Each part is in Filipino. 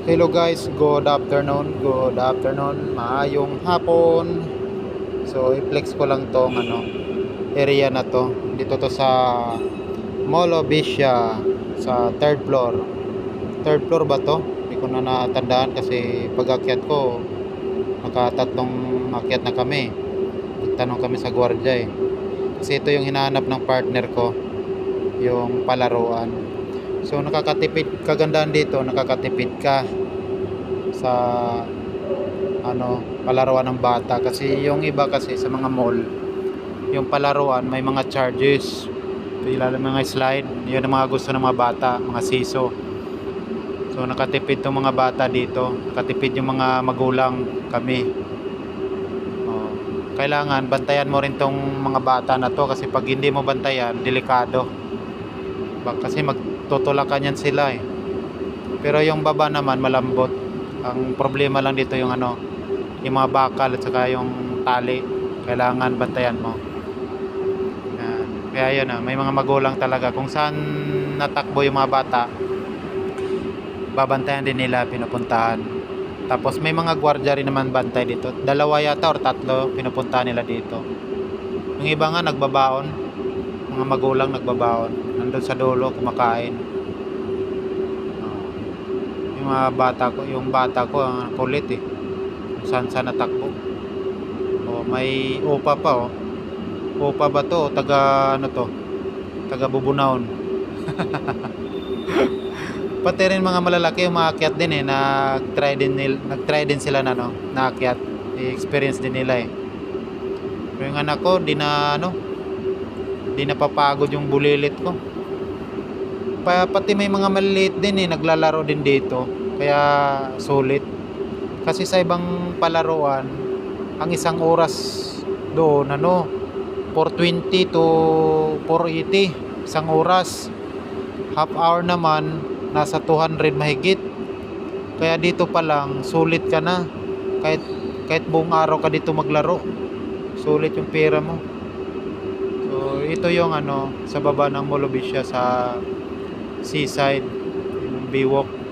Hello guys, good afternoon, maayong hapon. So i-flex ko lang tong area na to. Dito to sa Mall of Asia sa third floor. Third floor ba to? Hindi ko na natandaan kasi pag-akyat ko nakatatlong akyat na kami. Tanong kami sa gwardiya eh. Kasi ito yung hinahanap ng partner ko, yung palaruan. So nakakatipid, kagandaan dito, nakakatipid ka sa palaruan ng bata kasi yung iba kasi sa mga mall yung palaruan may mga charges, lalo mga slide, yun ang mga gusto ng mga bata, mga siso. So nakatipid tong mga bata dito, nakatipid yung mga magulang kami. Kailangan bantayan mo rin tong mga bata na to kasi pag hindi mo bantayan, delikado. Kasi magtutulakan yan sila eh. Pero yung baba naman malambot. Ang problema lang dito yung yung mga bakal at saka yung tali. Kailangan bantayan mo. Yan. Kaya yun may mga magulang talaga. Kung saan natakbo yung mga bata, babantayan din nila, pinupuntahan. Tapos may mga gwardiya rin naman bantay dito. Dalawa yata or tatlo pinupuntahan nila dito. Yung iba nga nagbabaon. Mga magulang nagbabaon. Nandun sa dulo kumakain. Yung bata ko ang kulit eh. Saan natakbo. May upa pa oh. Upa ba to? Taga Taga Bubunaon. Pati rin mga malalaki umakyat din eh. Nag-try din sila na naakyat. I-experience din nila eh. Pero yung anak ko di napapagod yung bulilit ko. Pati may mga maliliit din eh, naglalaro din dito. Kaya sulit. Kasi sa ibang palaruan, ang isang oras doon 420 to 480 isang oras. Half hour naman nasa 200 mahigit. Kaya dito pa lang sulit ka na. Kahit buong araw ka dito maglaro, sulit yung pera mo. So ito yung sa baba ng Mall of Asia sa seaside, yung Biwok.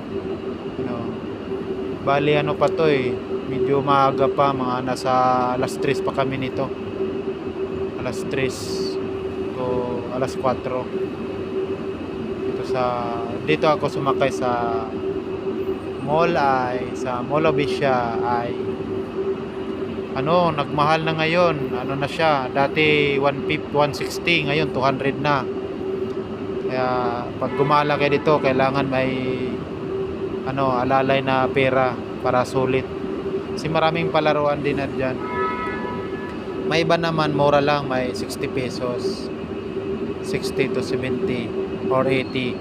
Bali pa to eh, medyo maaga pa, mga nasa alas 3 pa kami nito. Alas 3 o alas 4 dito ako sumakay sa Mall of Asia ay nagmahal na ngayon. Na siya, dati 160, ngayon 200 na. Kaya pag gumala kayo dito, kailangan may alalay na pera para sulit. Kasi maraming palaruan din na dyan. May iba naman mura lang, may 60 pesos, 60 to 70 or 80.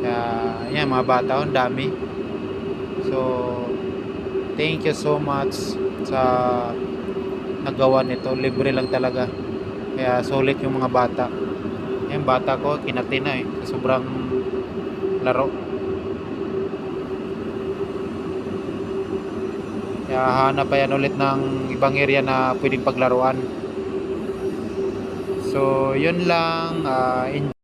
Kaya yan, mga bata ang dami. So thank you so much sa nagawa nito. Libre lang talaga, kaya sulit yung mga bata. Yung bata ko kinati na eh, sobrang laro. Kaya hanap pa yan ulit ng ibang area na pwedeng paglaruan. So yun lang.